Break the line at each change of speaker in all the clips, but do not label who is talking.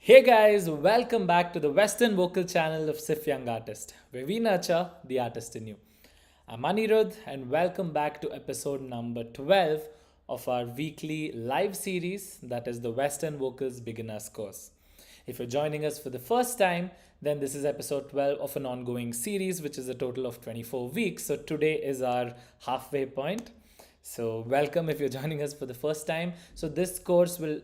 Hey guys, welcome back to the Western vocal channel of Siff Young Artist, where we nurture the artist in you. I'm Anirudh, and welcome back to episode number 12 of our weekly live series that is the Western Vocals Beginners course. If you're joining us for the first time, then this is episode 12 of an ongoing series, which is a total of 24 weeks. So today is our halfway point. So, welcome if you're joining us for the first time. So, this course will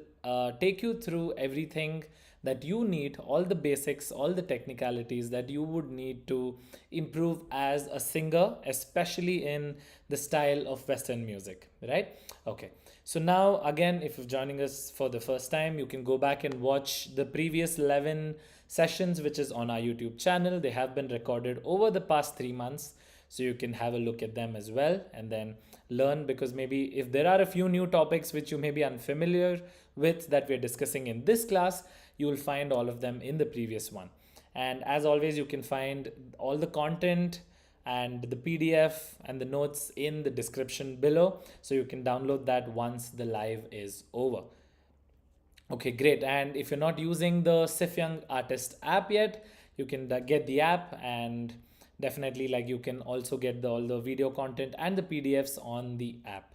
take you through everything that you need, all the basics, all the technicalities that you would need to improve as a singer, especially in the style of Western music, right? Okay. So, now again, if you're joining us for the first time, you can go back and watch the previous 11 sessions, which is on our YouTube channel. They have been recorded over the past 3 months, so you can have a look at them as well and then learn, because maybe if there are a few new topics which you may be unfamiliar with that we're discussing in this class, you will find all of them in the previous one. And as always, you can find all the content and the PDF and the notes in the description below, so you can download that once the live is over. Okay, great. And if you're not using the Siff Young Artist app yet, you can get the app, and definitely like you can also get all the video content and the PDFs on the app.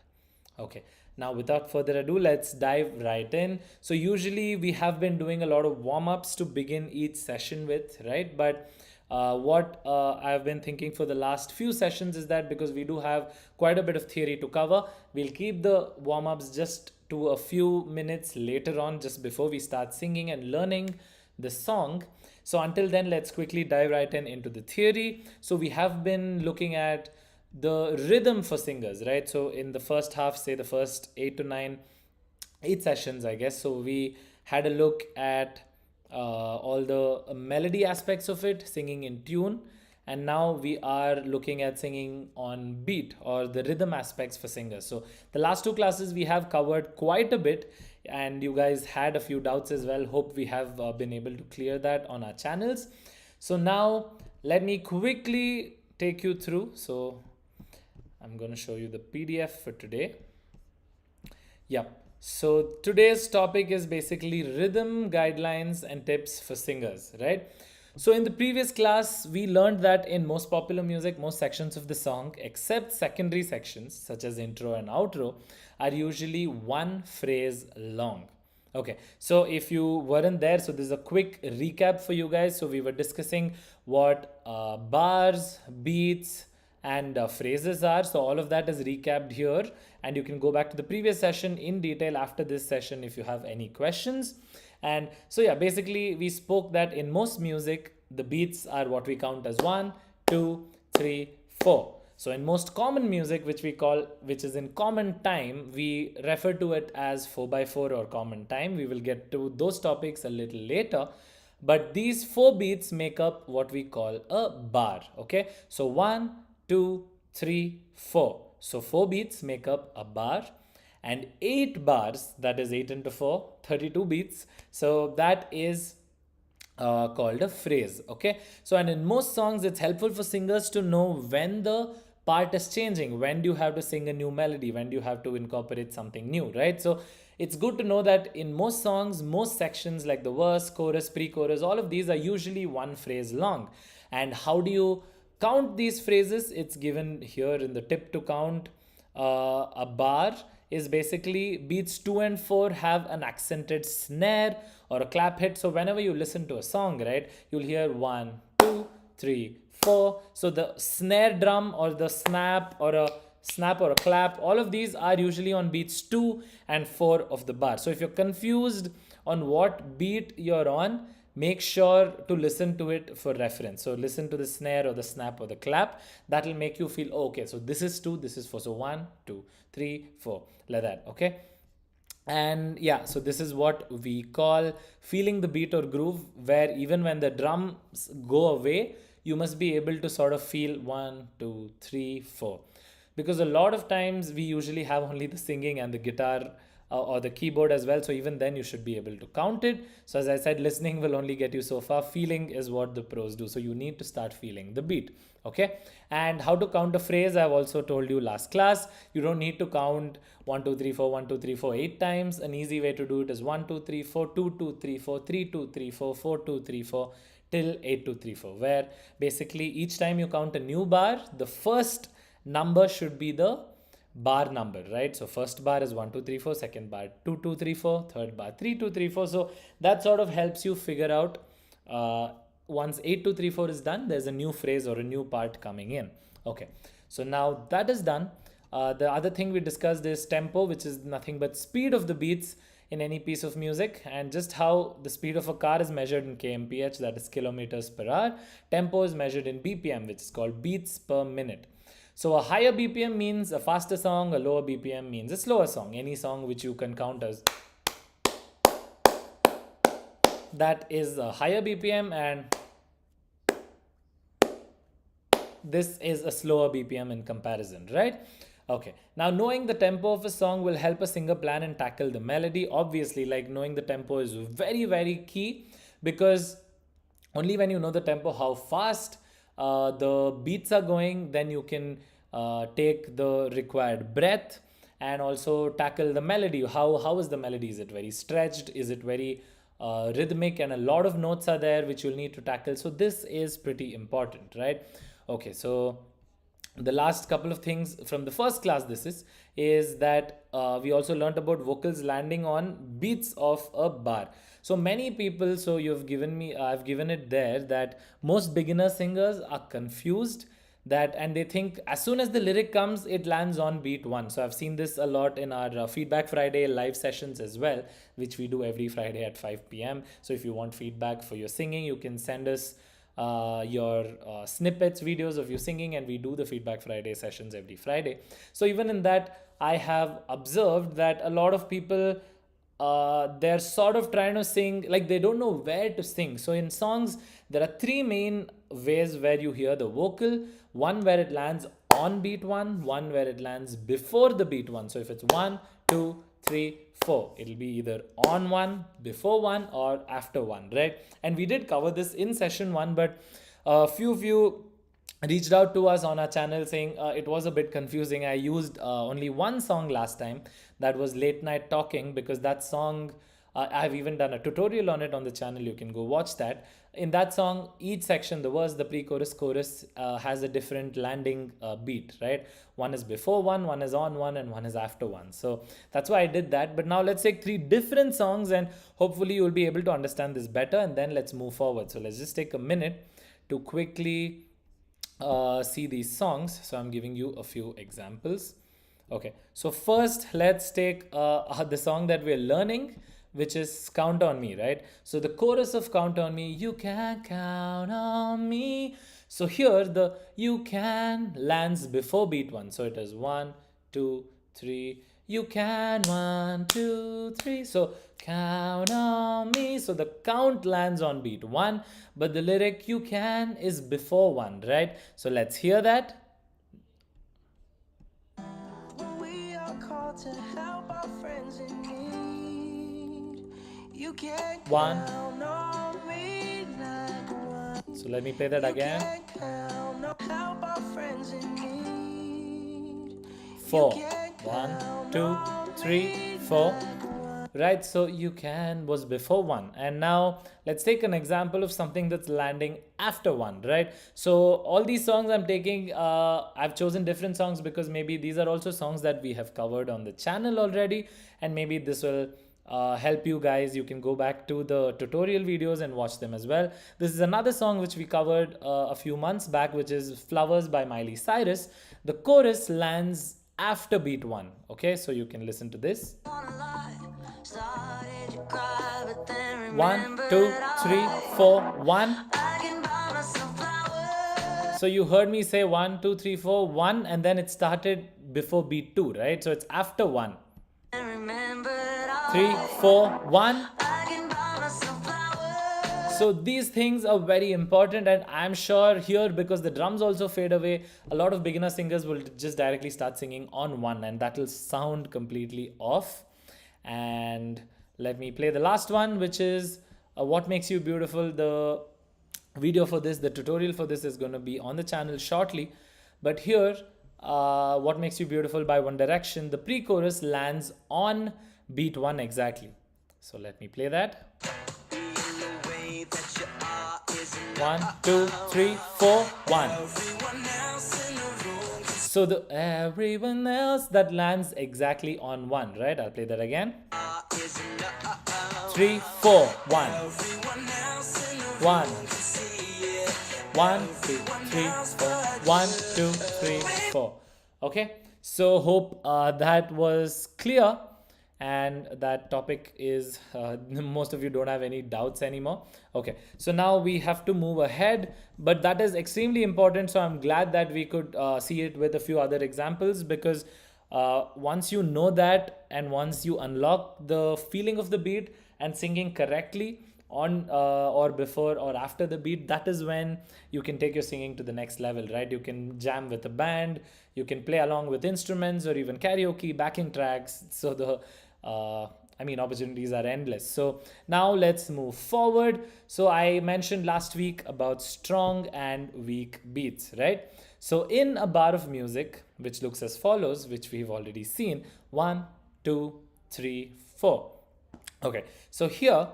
Okay, now without further ado, let's dive right in. So usually we have been doing a lot of warm-ups to begin each session with, right? But what I've been thinking for the last few sessions is that because we do have quite a bit of theory to cover, we'll keep the warm-ups just to a few minutes later on, just before we start singing and learning the song. So until then, let's quickly dive right in into the theory. So we have been looking at the rhythm for singers, right? So in the first half, say the first 8 sessions, I guess. So we had a look at all the melody aspects of it, singing in tune. And now we are looking at singing on beat, or the rhythm aspects for singers. So the last 2 classes we have covered quite a bit, and you guys had a few doubts as well. Hope we have been able to clear that on our channels. So now let me quickly take you through. So I'm going to show you the PDF for today. Yep. So today's topic is basically rhythm guidelines and tips for singers, right? So in the previous class, we learned that in most popular music, most sections of the song, except secondary sections such as intro and outro, are usually one phrase long. Okay, so if you weren't there, so there's a quick recap for you guys. So we were discussing what bars, beats, and phrases are. So all of that is recapped here, and you can go back to the previous session in detail after this session if you have any questions. And so yeah, basically we spoke that in most music the beats are what we count as 1, 2, 3, 4. So in most common music, which is in common time, we refer to it as 4x4 or common time. We will get to those topics a little later. But these 4 beats make up what we call a bar. Okay, so 1, 2, 3, 4. So 4 beats make up a bar, and 8 bars, that is 8 into 4, 32 beats. So that is called a phrase. Okay, so and in most songs, it's helpful for singers to know when the part is changing, when do you have to sing a new melody, when do you have to incorporate something new, right? So it's good to know that in most songs, most sections like the verse, chorus, pre-chorus, all of these are usually one phrase long. And how do you count these phrases? It's given here in the tip to count. A bar is basically beats 2 and 4 have an accented snare or a clap hit. So whenever you listen to a song, right, you'll hear 1, 2, 3, 4. So the snare drum or the snap or a clap, all of these are usually on beats 2 and 4 of the bar. So if you're confused on what beat you're on, make sure to listen to it for reference. So listen to the snare or the snap or the clap. That will make you feel, oh, okay, so this is 2, this is 4. So 1, 2, 3, 4, like that. Okay. And yeah, so this is what we call feeling the beat or groove, where even when the drums go away, you must be able to sort of feel 1, 2, 3, 4. Because a lot of times we usually have only the singing and the guitar or the keyboard as well. So even then you should be able to count it. So as I said, listening will only get you so far. Feeling is what the pros do. So you need to start feeling the beat. Okay. And how to count a phrase, I've also told you last class. You don't need to count 1 2 3 4 1 2 3 4 8 times. An easy way to do it is 1 2 3 4 2 2 3 4 3 2 3 4 4 2 3 4 till 8 2 3 4, where basically each time you count a new bar, the first number should be the bar number, right? So first bar is 1 2 3 4, second bar 2 2 3 4, third bar 3 2 3 4. So that sort of helps you figure out once 8 2 3 4 is done, there's a new phrase or a new part coming in. Okay, so now that is done. The other thing we discussed is tempo, which is nothing but speed of the beats in any piece of music, and just how the speed of a car is measured in kmph, that is kilometers per hour. Tempo is measured in bpm, which is called beats per minute. So a higher bpm means a faster song, a lower bpm means a slower song. Any song which you can count as, that is a higher bpm, and this is a slower bpm in comparison, right? Okay, now knowing the tempo of a song will help a singer plan and tackle the melody. Obviously, like, knowing the tempo is very, very key, because only when you know the tempo, how fast the beats are going, then you can take the required breath and also tackle the melody. How is the melody? Is it very stretched? Is it very rhythmic? And a lot of notes are there which you'll need to tackle. So this is pretty important, right? Okay, so the last couple of things from the first class, this is that we also learned about vocals landing on beats of a bar. So many people, so you've given me, I've given it there, that most beginner singers are confused, that, and they think as soon as the lyric comes, it lands on beat one. So I've seen this a lot in our Feedback Friday live sessions as well, which we do every Friday at 5 p.m. So if you want feedback for your singing, you can send us your snippets, videos of you singing, and we do the Feedback Friday sessions every Friday. So even in that, I have observed that a lot of people, they're sort of trying to sing, like, they don't know where to sing. So in songs, there are three main ways where you hear the vocal. One where it lands on beat one where it lands before the beat one. So if it's 1 2 3 4, it'll be either on one, before one, or after one, right? And we did cover this in session one, but a few of you reached out to us on our channel saying it was a bit confusing. I used only one song last time, that was Late Night Talking, because that song, I've even done a tutorial on it on the channel. You can go watch that. In that song, each section, the verse, the pre-chorus, chorus, has a different landing beat, right? One is before one is on one, and one is after one. So that's why I did that. But now let's take three different songs, and hopefully you'll be able to understand this better, and then let's move forward. So let's just take a minute to quickly see these songs. So I'm giving you a few examples. Okay, so first let's take the song that we're learning, which is Count on Me, right? So the chorus of Count on Me, you can count on me. So here the you can lands before beat one. So it is 1 2 3. You can 1 2 3. So count on me. So the count lands on beat one, but the lyric you can is before one, right? So let's hear that. We are called to help our friends in need. You can count on me like one. So let me play that again. Help our friends in need. 4 1 2 3 4. Right, so you can was before one. And now let's take an example of something that's landing after one, right? So all these songs I'm taking, I've chosen different songs because maybe these are also songs that we have covered on the channel already, and maybe this will help you guys. You can go back to the tutorial videos and watch them as well. This is another song which we covered a few months back, which is Flowers by Miley Cyrus. The chorus lands after beat one. Okay, so you can listen to this. 1 2 3 4 1. So you heard me say 1 2 3 4 1, and then it started before beat 2, right? So it's after 1. 3 4 1. So these things are very important, and I'm sure here, because the drums also fade away, a lot of beginner singers will just directly start singing on one, and that will sound completely off. And let me play the last one, which is What Makes You Beautiful. The video for this, the tutorial for this is going to be on the channel shortly. But here, What Makes You Beautiful by One Direction, the pre-chorus lands on beat 1 exactly. So let me play that. 1, 2, 3, 4, 1. So the everyone else, that lands exactly on 1, right? I'll play that again. 3, 4, 1. 1. 1, 2, 3, 4. 1, 2, 3, 4. Okay. So hope that was clear. And that topic is most of you don't have any doubts anymore. Okay, so now we have to move ahead, but that is extremely important. So I'm glad that we could see it with a few other examples, because once you know that, and once you unlock the feeling of the beat and singing correctly on or before or after the beat, that is when you can take your singing to the next level, right? You can jam with a band, you can play along with instruments, or even karaoke, backing tracks. So the opportunities are endless. So now let's move forward. So I mentioned last week about strong and weak beats, right? So in a bar of music, which looks as follows, which we've already seen: 1, 2, 3, 4. Okay, so here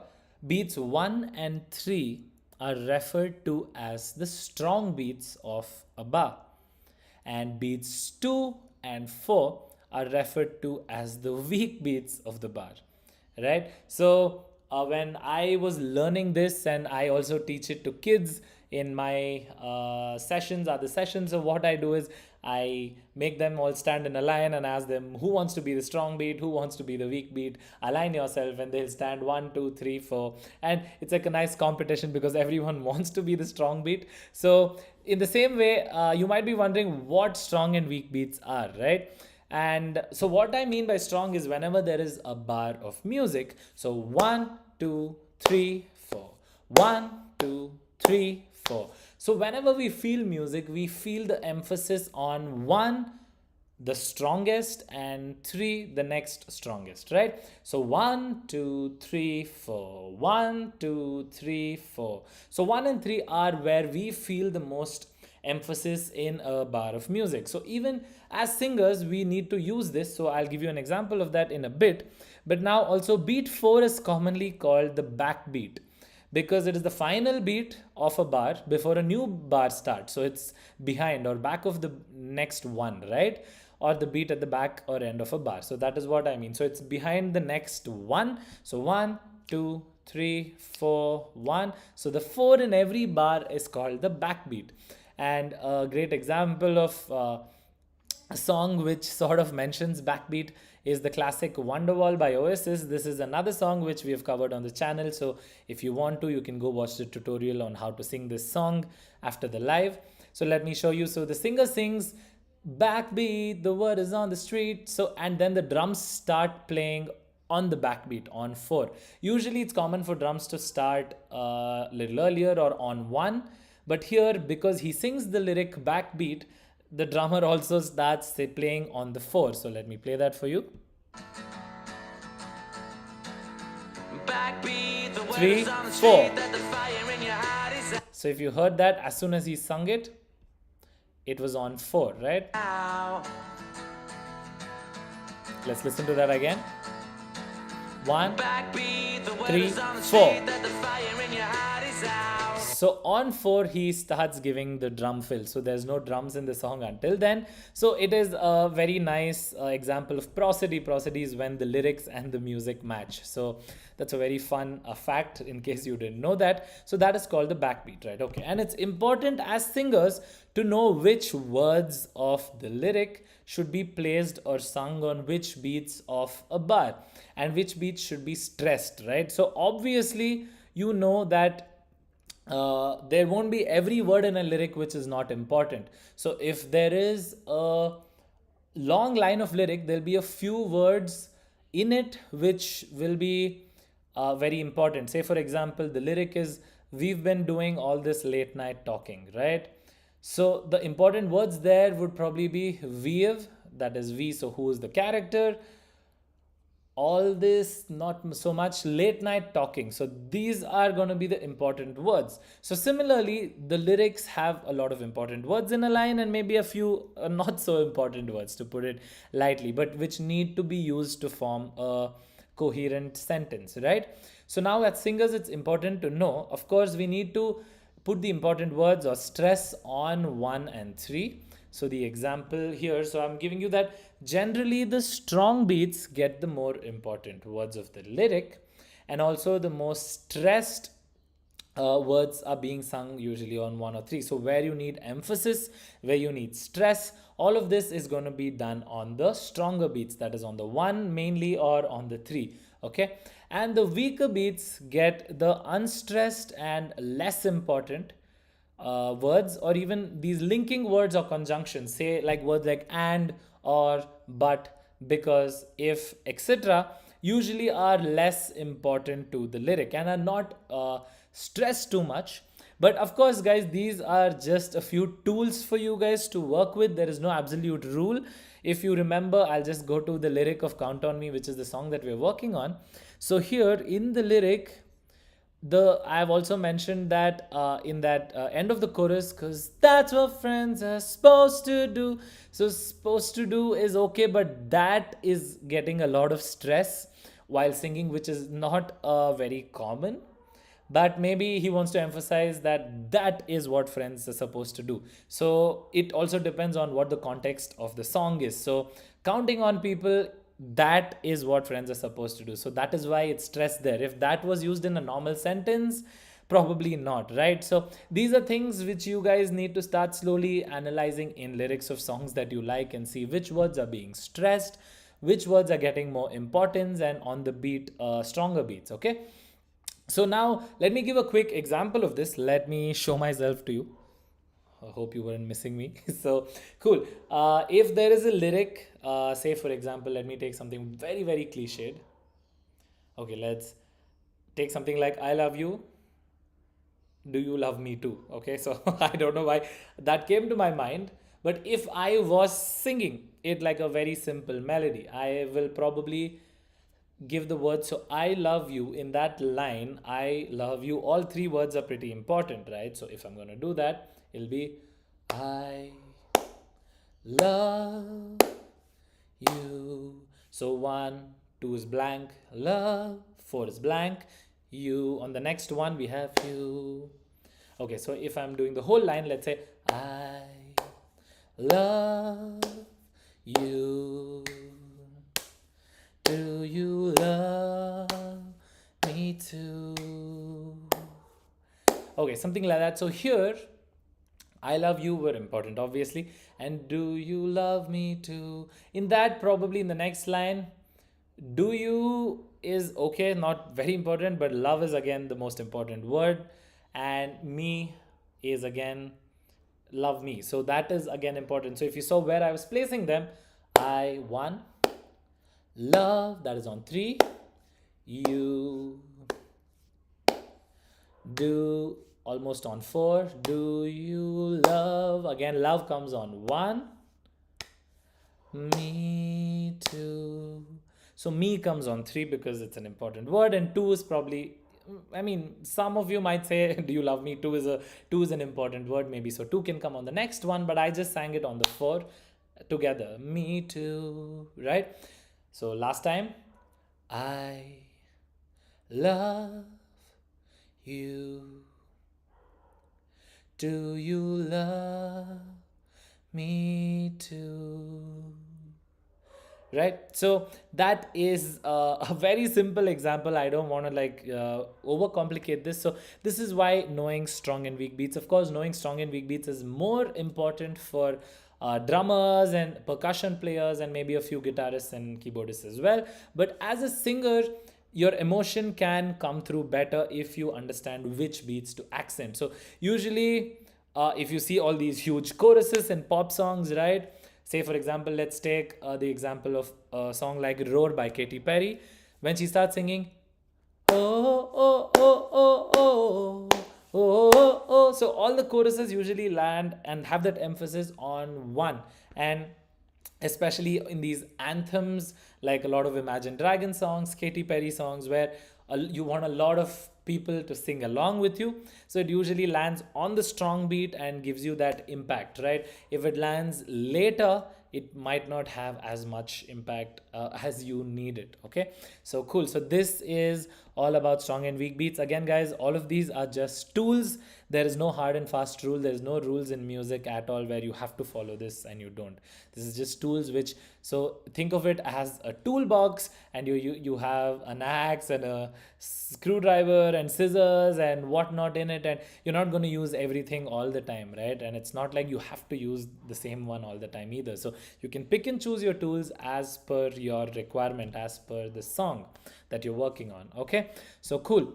beats 1 and 3 are referred to as the strong beats of a bar, and beats 2 and 4 are referred to as the weak beats of the bar, right? So when I was learning this, and I also teach it to kids in my sessions, other sessions, so what I do is I make them all stand in a line and ask them, who wants to be the strong beat, who wants to be the weak beat? Align yourself, and they'll stand 1, 2, 3, 4. And it's like a nice competition, because everyone wants to be the strong beat. So in the same way, you might be wondering what strong and weak beats are, right? And so what I mean by strong is whenever there is a bar of music, so 1, 2, 3, 4, 1, 2, 3, 4. So whenever we feel music, we feel the emphasis on 1, the strongest, and 3, the next strongest, right? So 1, 2, 3, 4, 1, 2, 3, 4. So 1 and 3 are where we feel the most emphasis in a bar of music. So even as singers, we need to use this. So I'll give you an example of that in a bit. But now also beat 4 is commonly called the backbeat, because it is the final beat of a bar before a new bar starts. So it's behind or back of the next one, right? Or the beat at the back or end of a bar. So that is what I mean. So it's behind the next one. So 1, 2, 3, 4, 1. So the 4 in every bar is called the backbeat. And a great example of a song which sort of mentions backbeat is the classic Wonderwall by Oasis. This is another song which we have covered on the channel. So if you want to, you can go watch the tutorial on how to sing this song after the live. So let me show you. So the singer sings backbeat, the word is on the street. So, and then the drums start playing on the backbeat on 4. Usually it's common for drums to start a little earlier or on 1. But here, because he sings the lyric backbeat, the drummer also starts playing on the 4. So let me play that for you. Backbeat, 3, 4. So if you heard that, as soon as he sung it, it was on 4, right? Let's listen to that again. 1, 3, 4. So on 4, he starts giving the drum fill. So there's no drums in the song until then. So it is a very nice example of prosody. Prosody is when the lyrics and the music match. So that's a very fun fact in case you didn't know that. So that is called the backbeat, right? Okay. And it's important as singers to know which words of the lyric should be placed or sung on which beats of a bar, and which beats should be stressed, right? So obviously, you know that there won't be every word in a lyric which is not important. So if there is a long line of lyric, there'll be a few words in it which will be very important. Say for example, the lyric is, we've been doing all this late night talking, right? So the important words there would probably be we've, that is we, so who is the character, all this, not so much late night talking. So these are going to be the important words. So similarly, the lyrics have a lot of important words in a line and maybe a few not so important words, to put it lightly, but which need to be used to form a coherent sentence, right? So now as singers, it's important to know, of course, we need to put the important words or stress on 1 and 3. So the example here, so I'm giving you that generally the strong beats get the more important words of the lyric, and also the most stressed words are being sung usually on 1 or 3. So where you need emphasis, where you need stress, all of this is going to be done on the stronger beats, that is on the 1 mainly or on the 3. Okay, and the weaker beats get the unstressed and less important words, or even these linking words or conjunctions, say like words like and, or, but, because, if, etc., usually are less important to the lyric and are not stressed too much. But of course, guys, these are just a few tools for you guys to work with. There is no absolute rule. If you remember, I'll just go to the lyric of Count on Me, which is the song that we're working on. So here in the lyric, the I've also mentioned that in that end of the chorus, because that's what friends are supposed to do. So supposed to do is okay, but that is getting a lot of stress while singing, which is not very common. But maybe he wants to emphasize that that is what friends are supposed to do. So it also depends on what the context of the song is. So counting on people, that is what friends are supposed to do. So that is why it's stressed there. If that was used in a normal sentence, probably not, right? So these are things which you guys need to start slowly analyzing in lyrics of songs that you like, and see which words are being stressed, which words are getting more importance, and on the beat, stronger beats. Okay, so now let me give a quick example of this. Let me show myself to you. I hope you weren't missing me. So cool. If there is a lyric, say for example, let me take something very, very cliched. Okay, let's take something like I love you. Do you love me too? Okay, so I don't know why that came to my mind. But if I was singing it like a very simple melody, I will probably give the word. So I love you in that line. I love you, all three words are pretty important, right? So if I'm going to do that, it'll be I love you. So 1, 2 is blank, love, 4 is blank, you. On the next one we have you. Okay, so if I'm doing the whole line, let's say I love you. Do you love me too? Okay, something like that. So here, I love you were important, obviously. And do you love me too? In that, probably in the next line, do you is okay, not very important, but love is again the most important word. And me is again love me. So that is again important. So if you saw where I was placing them, I 1, love, that is on 3, you, do, almost on 4, do you love, again love comes on 1, me too. So me comes on 3 because it's an important word, and 2 is probably, I mean, some of you might say do you love me, 2 is an important word maybe, so 2 can come on the next one, but I just sang it on the 4 together, me too, right? So last time, I love you. Do you love me too? Right? So that is a very simple example. I don't want to overcomplicate this. So this is why knowing strong and weak beats, of course, knowing strong and weak beats is more important for drummers and percussion players and maybe a few guitarists and keyboardists as well. But as a singer, your emotion can come through better if you understand which beats to accent. So usually, if you see all these huge choruses in pop songs, right? Say for example, let's take the example of a song like Roar by Katy Perry. When she starts singing, oh, oh, oh, oh, oh, oh, oh, so all the choruses usually land and have that emphasis on 1. And especially in these anthems, like a lot of Imagine Dragon songs, Katy Perry songs, where you want a lot of people to sing along with you. So it usually lands on the strong beat and gives you that impact, right? If it lands later, it might not have as much impact as you need it. Okay, so cool. So this is all about strong and weak beats. Again, guys, all of these are just tools. There is no hard and fast rule. There is no rules in music at all where you have to follow this and you don't. This is just tools which, so think of it as a toolbox, and you have an axe and a screwdriver and scissors and whatnot in it, and you're not going to use everything all the time, right? And it's not like you have to use the same one all the time either. So you can pick and choose your tools as per your requirement, as per the song that you're working on. Okay, so cool.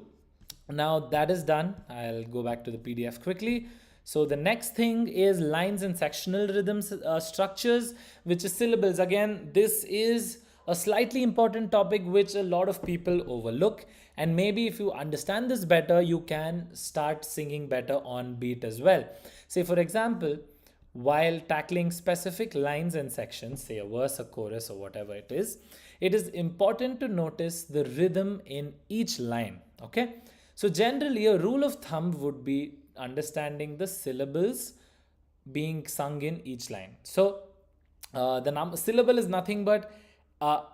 Now that is done, I'll go back to the PDF quickly. So the next thing is lines and sectional rhythms structures, which is syllables. Again, this is a slightly important topic which a lot of people overlook, and maybe if you understand this better, you can start singing better on beat as well. Say for example, while tackling specific lines and sections, say a verse, a chorus, or whatever it is important to notice the rhythm in each line. Okay, so generally a rule of thumb would be understanding the syllables being sung in each line. So the syllable is nothing but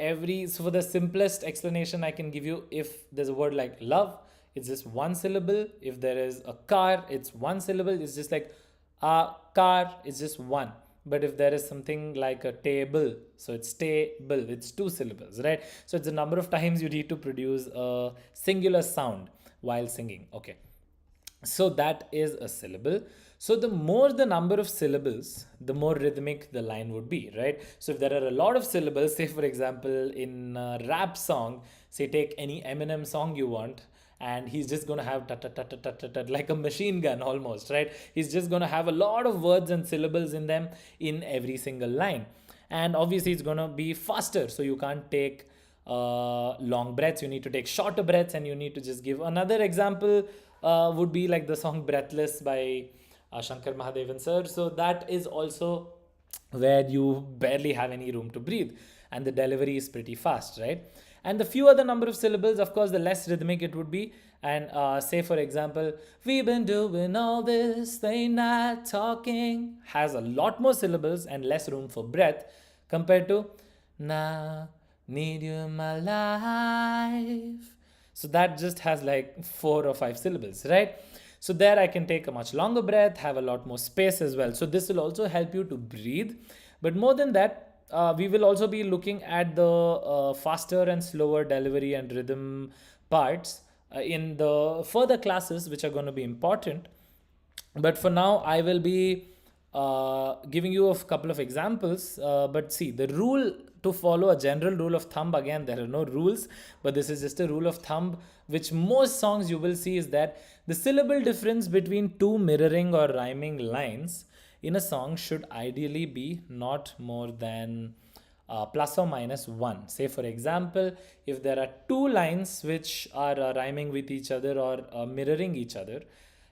every, so for the simplest explanation I can give you, if there's a word like love, it's just one syllable. If there is a car, it's one syllable. It's just like a car, it's just one. But if there is something like a table, so it's table, it's two syllables, right? So it's the number of times you need to produce a singular sound while singing. Okay, so that is a syllable. So the more the number of syllables, the more rhythmic the line would be, right? So if there are a lot of syllables, say for example in a rap song, say take any Eminem song you want, and he's just going to have like a machine gun almost, right? He's just going to have a lot of words and syllables in them in every single line, and obviously it's going to be faster, so you can't take long breaths. You need to take shorter breaths, and you need to just give another example. Would be like the song Breathless by Shankar Mahadevan sir. So that is also where you barely have any room to breathe, and the delivery is pretty fast, right? And the fewer the number of syllables, of course, the less rhythmic it would be. And say for example, we've been doing all this, they not talking, has a lot more syllables and less room for breath compared to now need you in my life. So that just has like 4 or 5 syllables, right? So there I can take a much longer breath, have a lot more space as well. So this will also help you to breathe. But more than that, we will also be looking at the faster and slower delivery and rhythm parts in the further classes, which are going to be important. But for now, I will be giving you a couple of examples. But see, the rule to follow, a general rule of thumb, again, there are no rules, but this is just a rule of thumb, which most songs you will see is that the syllable difference between two mirroring or rhyming lines in a song should ideally be not more than plus or minus 1. Say for example, if there are two lines which are rhyming with each other or mirroring each other,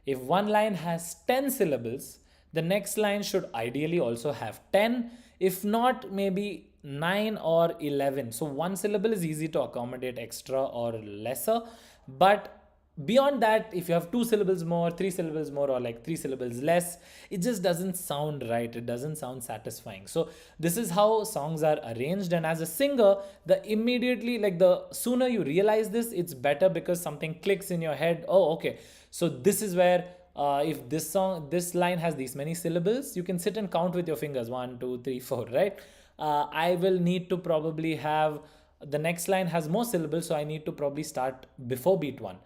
if one line has 10 syllables, the next line should ideally also have 10, if not maybe 9 or 11. So one syllable is easy to accommodate extra or lesser, but beyond that, if you have 2 syllables more, 3 syllables more, or like 3 syllables less, it just doesn't sound right. It doesn't sound satisfying. So this is how songs are arranged, and as a singer, the immediately, like the sooner you realize this, it's better, because something clicks in your head. Oh, okay, so this is where if this line has these many syllables, you can sit and count with your fingers, 1 2 3 4, right? I will need to probably have, the next line has more syllables, so I need to probably start before beat 1,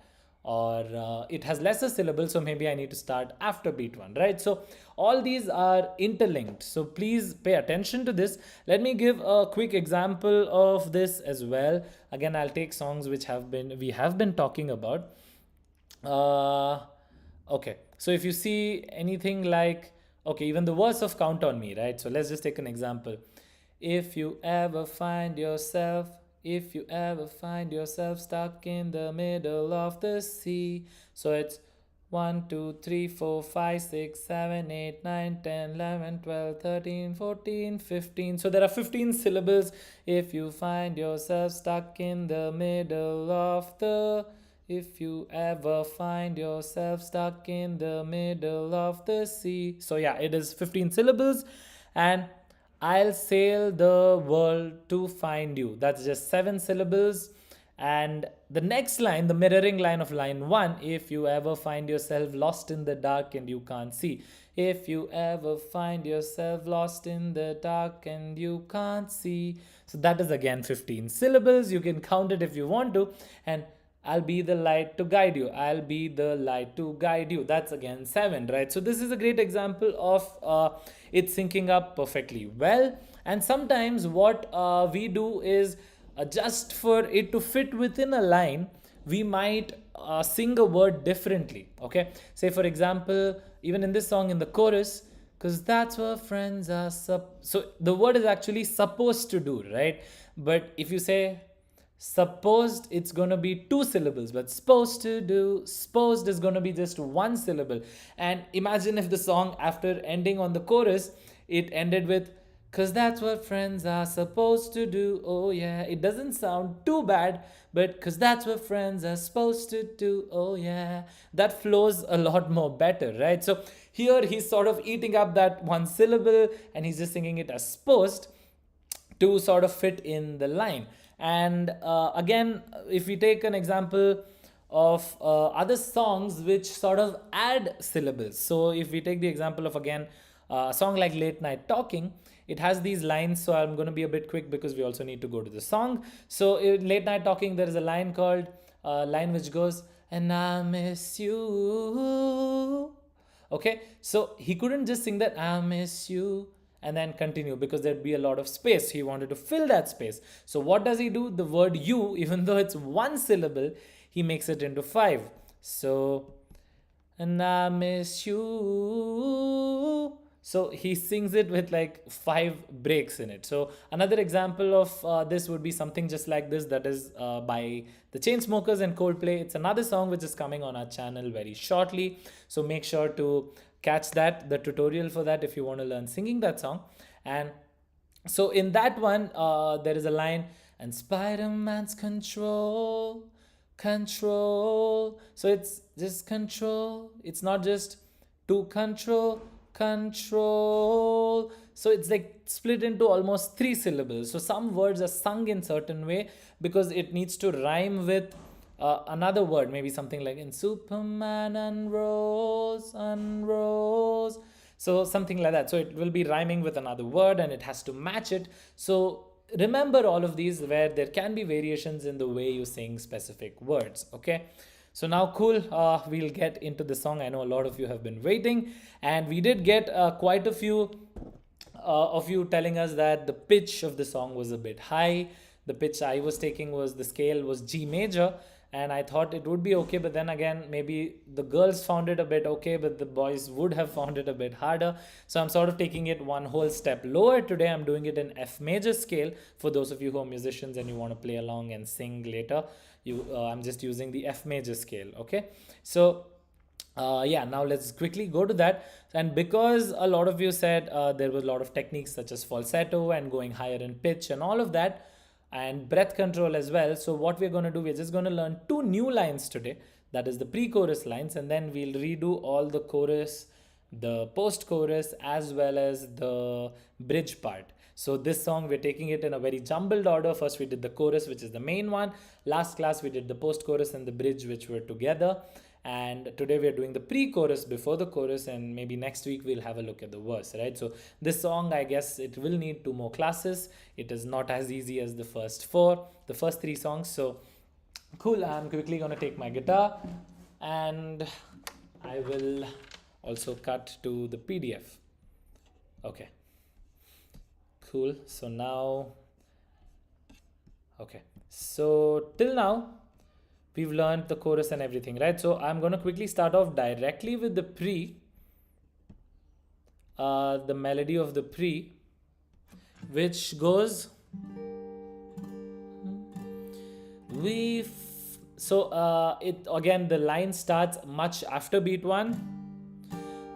or it has lesser syllables, so maybe I need to start after beat 1, right? So all these are interlinked, so please pay attention to this. Let me give a quick example of this as well. Again, I'll take songs which we have been talking about. Okay, so if you see anything like, okay, even the verse of Count on Me, right? So let's just take an example. If you ever find yourself stuck in the middle of the sea. So it's 1, 2, 3, 4, 5, 6, 7, 8, 9, 10, 11, 12, 13, 14, 15. So there are 15 syllables. If you find yourself stuck in the middle of the, if you ever find yourself stuck in the middle of the sea. So yeah, it is 15 syllables. And I'll sail the world to find you. That's just 7 syllables. And the next line, the mirroring line of line 1, if you ever find yourself lost in the dark and you can't see. If you ever find yourself lost in the dark and you can't see. So that is again 15 syllables. You can count it if you want to. And I'll be the light to guide you. I'll be the light to guide you. That's again 7, right? So this is a great example of it syncing up perfectly well. And sometimes what we do is just for it to fit within a line, we might sing a word differently. Okay, say for example, even in this song in the chorus, because that's what friends are. So the word is actually supposed to do, right? But if you say supposed, it's going to be 2 syllables, but supposed to do, supposed is going to be just 1 syllable. And imagine if the song, after ending on the chorus, it ended with, cause that's what friends are supposed to do. Oh yeah, it doesn't sound too bad, but cause that's what friends are supposed to do. Oh yeah, that flows a lot more better, right? So here he's sort of eating up that 1 syllable and he's just singing it as supposed to sort of fit in the line. And again, if we take an example of other songs which sort of add syllables. So if we take the example of again a song like Late Night Talking, it has these lines. So I'm going to be a bit quick because we also need to go to the song. So in Late Night Talking, there is a line called line which goes, and I miss you. Okay, so he couldn't just sing that I miss you and then continue because there'd be a lot of space. He wanted to fill that space. So what does he do? The word you, even though it's 1 syllable, he makes it into 5. So, and I miss you. So he sings it with like 5 breaks in it. So another example of this would be something just like this, that is by the Chainsmokers and Coldplay. It's another song which is coming on our channel very shortly. So make sure to catch that, the tutorial for that, if you want to learn singing that song. And so in that one, there is a line, and Spider-Man's control. So it's just control. It's not just to control. So it's like split into almost 3 syllables. So some words are sung in certain way because it needs to rhyme with another word, maybe something like in Superman unrolls. So something like that. So it will be rhyming with another word and it has to match it. So remember all of these where there can be variations in the way you sing specific words. Okay. So now cool, we'll get into the song. I know a lot of you have been waiting, and we did get quite a few of you telling us that the pitch of the song was a bit high. The pitch I was taking was, the scale was G major, and I thought it would be okay, but then again, maybe the girls found it a bit okay, but the boys would have found it a bit harder. So I'm sort of taking it one whole step lower today. I'm doing it in F major scale for those of you who are musicians and you want to play along and sing later. I'm just using the F major scale. Okay, so yeah, now let's quickly go to that. And because a lot of you said there were a lot of techniques such as falsetto and going higher in pitch and all of that, and breath control as well. So what we're going to do, we're just going to learn 2 new lines today. That is the pre-chorus lines, and then we'll redo all the chorus, the post-chorus, as well as the bridge part. So this song, we're taking it in a very jumbled order. First we did the chorus, which is the main one. Last class we did the post-chorus and the bridge, which were together. And today we're doing the pre-chorus before the chorus, and maybe next week we'll have a look at the verse, right? So this song, I guess it will need 2 more classes. It is not as easy as the first 3 songs. So cool, I'm quickly going to take my guitar and I will also cut to the PDF. Okay. Cool. So now, okay. So till now, we've learned the chorus and everything, right? So I'm going to quickly start off directly with the the melody of the pre, which goes, So it again, the line starts much after beat 1.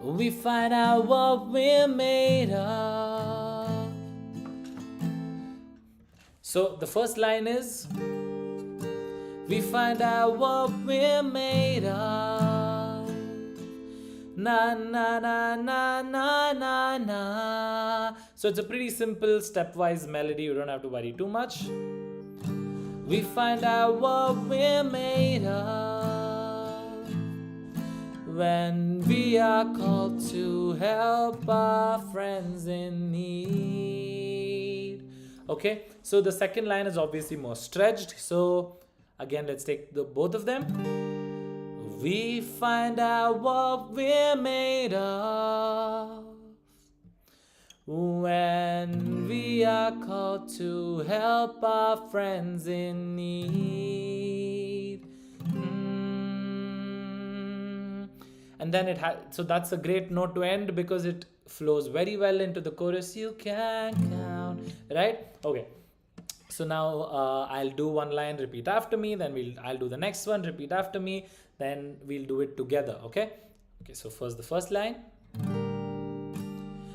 We find out what we're made of. So the first line is, we find out what we're made of. Na na na na na na na. So it's a pretty simple stepwise melody. You don't have to worry too much. We find out what we're made of when we are called to help our friends in need. Okay, so the second line is obviously more stretched. So again, let's take the both of them. We find out what we're made of when we are called to help our friends in need. And then so that's a great note to end because it flows very well into the chorus. You can count, right? Okay. So now I'll do one line, repeat after me, then I'll do the next one, repeat after me, then we'll do it together, okay? Okay, so first the first line.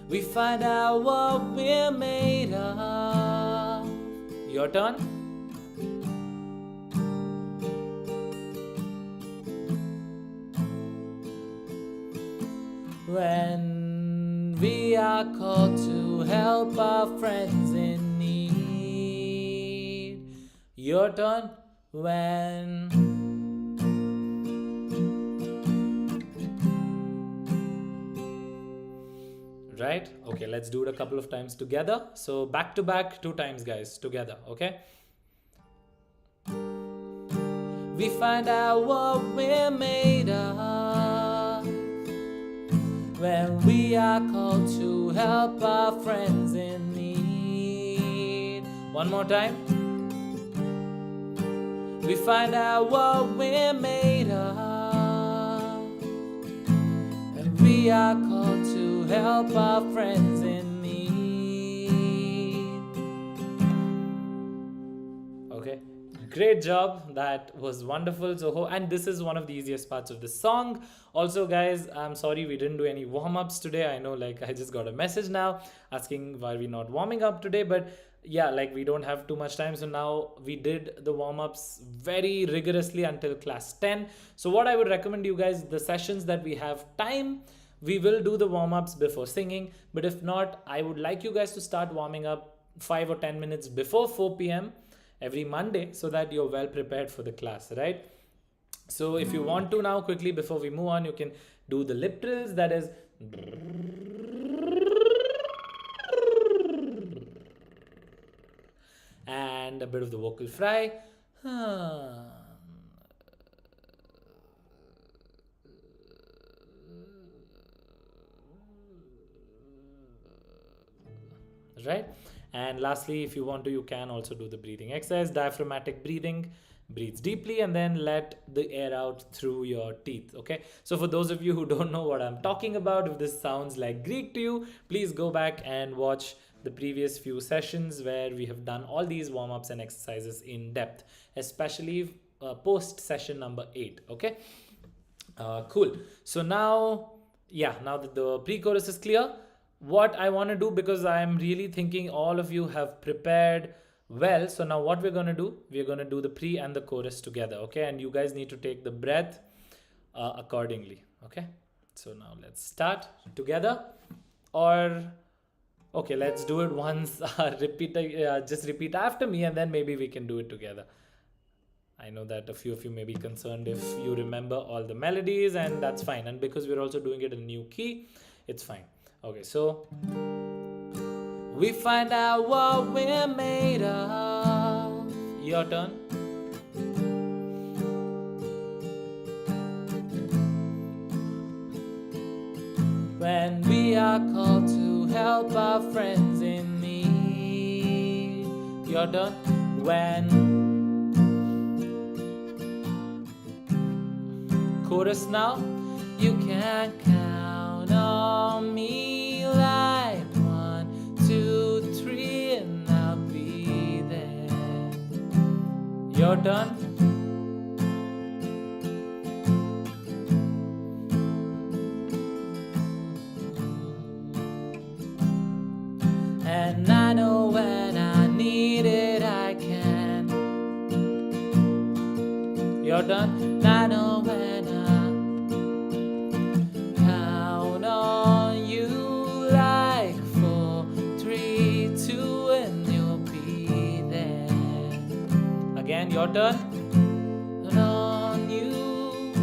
We find out what we're made of. Your turn. When we are called to help our friends in need. Your turn. When right? Okay, let's do it a couple of times together. So back to back, 2 times, guys, together, okay? We find out what we're made of when we are called to help our friends in need. One more time. We find out what we're made of and we are called to help our friends in need. Okay, great job. That was wonderful. So and this is one of the easiest parts of the song. Also, guys, I'm sorry we didn't do any warm-ups today. I know, like, I just got a message now asking why we're not warming up today, but yeah, like, we don't have too much time. So now we did the warm-ups very rigorously until class 10. So what I would recommend you guys, the sessions that we have time, we will do the warm-ups before singing. But if not, I would like you guys to start warming up 5 or 10 minutes before 4 p.m. every Monday so that you're well prepared for the class, right? So if you want to now, quickly before we move on, you can do the lip trills, that is, and a bit of the vocal fry. Right? And lastly, if you want to, you can also do the breathing exercise, diaphragmatic breathing. Breathe deeply and then let the air out through your teeth. Okay, so for those of you who don't know what I'm talking about, if this sounds like Greek to you, please go back and watch the previous few sessions where we have done all these warm-ups and exercises in depth, especially post session number 8. Okay, cool. So now, yeah, now that the pre-chorus is clear, what I want to do, because I'm really thinking all of you have prepared well, so now what we're going to do, we're going to do the pre and the chorus together, okay? And you guys need to take the breath accordingly, okay? So now let's start together, or okay, let's do it once. Just repeat after me and then maybe we can do it together. I know that a few of you may be concerned if you remember all the melodies, and that's fine. And because we're also doing it in a new key, it's fine. Okay, so we find out what we're made of. Your turn. When we are called to help our friends in need. Your turn. When. Chorus now. You can count on me like 1, 2, 3, and I'll be there. Your turn. Your turn. I know when I count on you like 4, 3, 2, and you'll be there. Again, your turn. Count on you.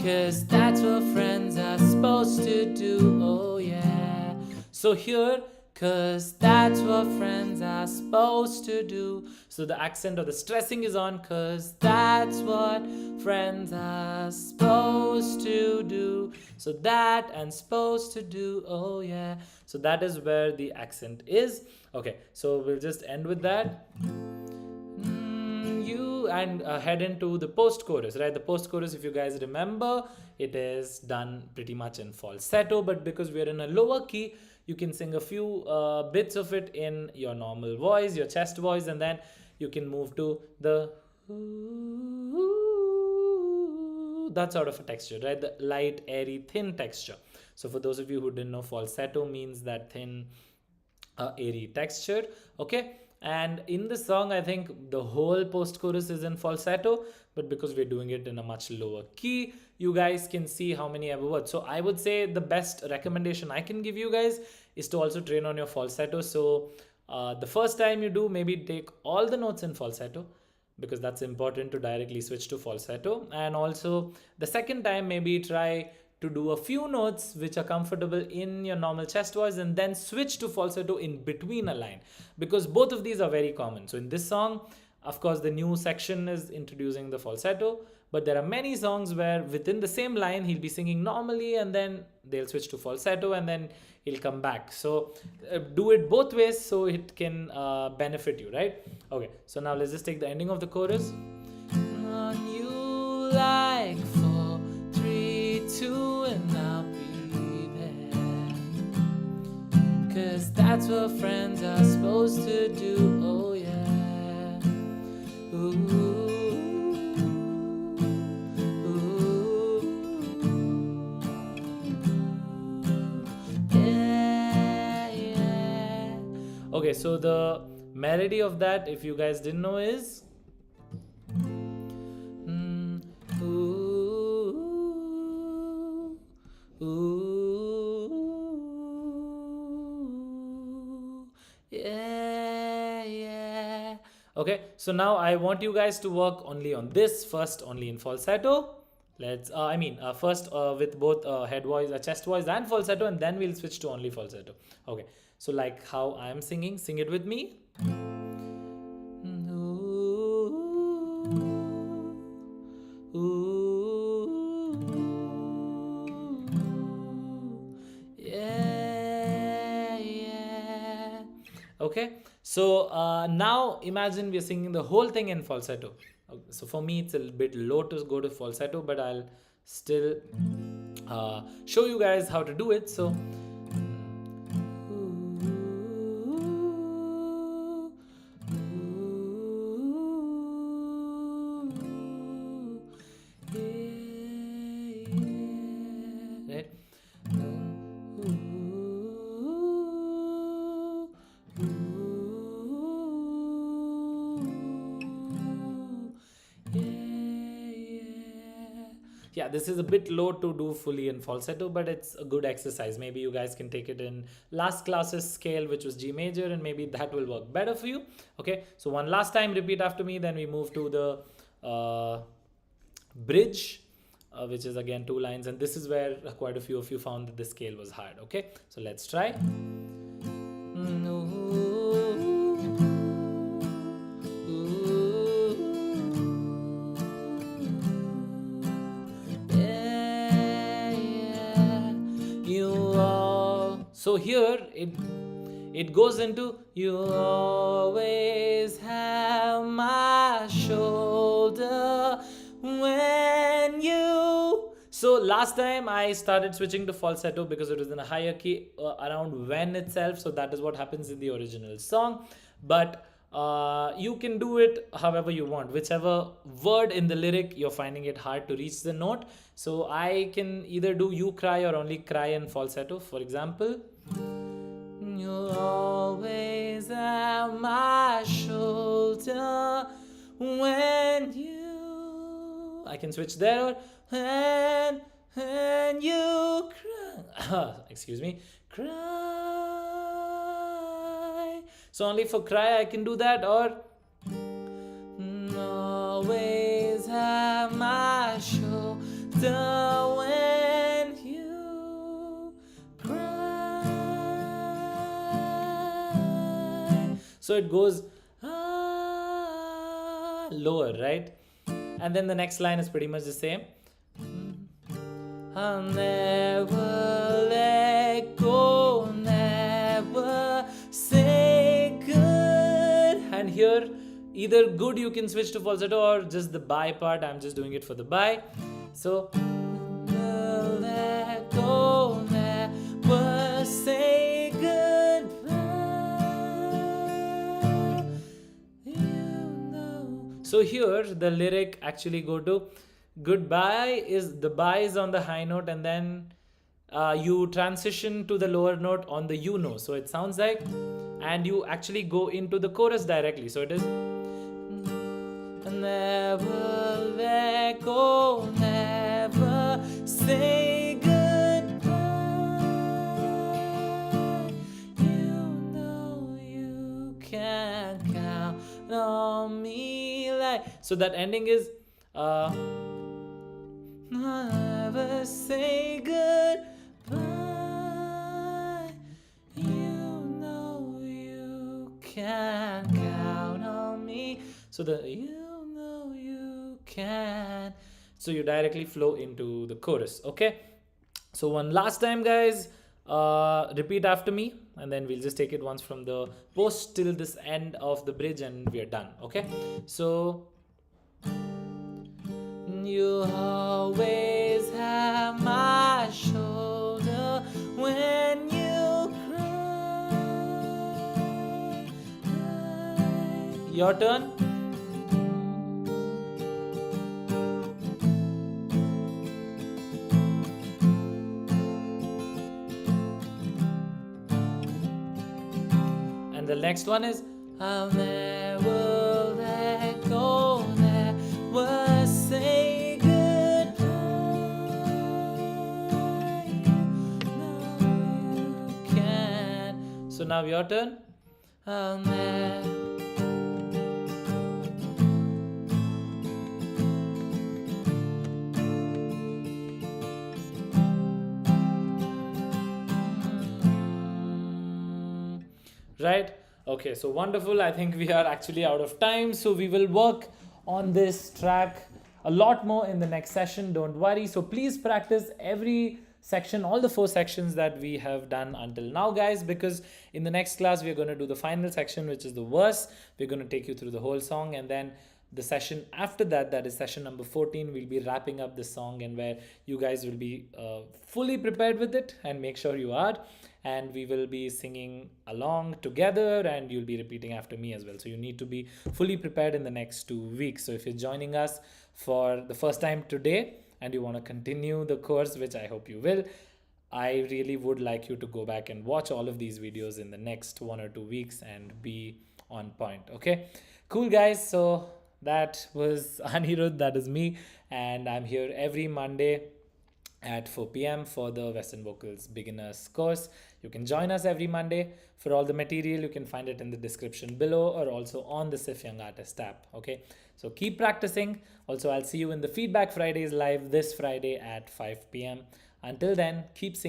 Cause that's what friends are supposed to do, oh yeah. So here, cause that's what friends are supposed to do. So the accent or the stressing is on, cause that's what friends are supposed to do. So that and supposed to do, oh yeah. So that is where the accent is. Okay, so we'll just end with that. And head into the post chorus, right? The post chorus, if you guys remember, it is done pretty much in falsetto, but because we're in a lower key, you can sing a few bits of it in your normal voice, your chest voice, and then you can move to the that sort of a texture, right? The light, airy, thin texture. So for those of you who didn't know, falsetto means that thin, airy texture. Okay. And in the song, I think the whole post chorus is in falsetto, but because we're doing it in a much lower key, you guys can see how many ever words. So I would say the best recommendation I can give you guys is to also train on your falsetto. So the first time you do, maybe take all the notes in falsetto, because that's important to directly switch to falsetto. And also the second time, maybe try to do a few notes which are comfortable in your normal chest voice, and then switch to falsetto in between a line, because both of these are very common. So in this song, of course, the new section is introducing the falsetto, but there are many songs where within the same line he'll be singing normally and then they'll switch to falsetto and then he'll come back. So do it both ways so it can benefit you, right? Okay, so now let's just take the ending of the chorus. On you like 4, 3, 2, and I'll be there. Cause that's what friends are supposed to do, oh yeah. Ooh. Okay, so the melody of that, if you guys didn't know, is yeah. Okay, so now I want you guys to work only on this first, only in falsetto. Let's first with both head voice, chest voice and falsetto, and then we'll switch to only falsetto. Okay, so like how I'm singing, sing it with me. Yeah. Okay, so now imagine we're singing the whole thing in falsetto. So for me, it's a bit low to go to falsetto, but I'll still show you guys how to do it. So right. Yeah, this is a bit low to do fully in falsetto, but it's a good exercise. Maybe you guys can take it in last class's scale, which was G major, and maybe that will work better for you. Okay, so one last time, repeat after me, then we move to the bridge, which is again 2 lines, and this is where quite a few of you found that the scale was hard. Okay, so let's try. So here it goes into you always have my shoulder when you. So last time I started switching to falsetto because it was in a higher key around when itself. So that is what happens in the original song. But you can do it however you want, whichever word in the lyric you're finding it hard to reach the note. So I can either do you cry or only cry in falsetto. For example, you always my shoulder when you. I can switch there, or when you cry. Excuse me, cry. So only for cry I can do that, or always have my shoulder when you cry. So it goes lower, right? And then the next line is pretty much the same. I'll never let go, never say good. And here, either good you can switch to falsetto, or just the bye part. I'm just doing it for the bye. So, never let go, never say goodbye. You know. So here the lyric actually go to goodbye is the bye is on the high note, and then you transition to the lower note on the you know. So it sounds like, and you actually go into the chorus directly. So it is never let go, never say goodbye. You know you can count on me. Like, so that ending is never say goodbye. You know you can count on me. So the you know you can. So you directly flow into the chorus. Okay. So one last time, guys. Repeat after me, and then we'll just take it once from the post till this end of the bridge, and we are done. Okay. So you always have my shoulder when you cry. Your turn. And the next one is I'll never let go, never say goodbye. You can. So now your turn. I'll never. Right? Okay, so wonderful. I think we are actually out of time, so we will work on this track a lot more in the next session. Don't worry. So please practice every section, all the 4 sections that we have done until now, guys, because in the next class we are going to do the final section, which is the verse. We're going to take you through the whole song, and then the session after that, that is session number 14, we'll be wrapping up the song, and where you guys will be fully prepared with it, and make sure you are, and we will be singing along together, and you'll be repeating after me as well. So you need to be fully prepared in the next 2 weeks. So if you're joining us for the first time today and you want to continue the course, which I hope you will, I really would like you to go back and watch all of these videos in the next 1 or 2 weeks and be on point. Okay, cool, guys. So that was Anirudh, that is me, and I'm here every Monday at 4 p.m. for the Western Vocals Beginners course. You can join us every Monday. For all the material, you can find it in the description below, or also on the Siff Young Artist app. Okay, so keep practicing. Also, I'll see you in the Feedback Fridays live this Friday at 5 p.m. Until then, keep singing.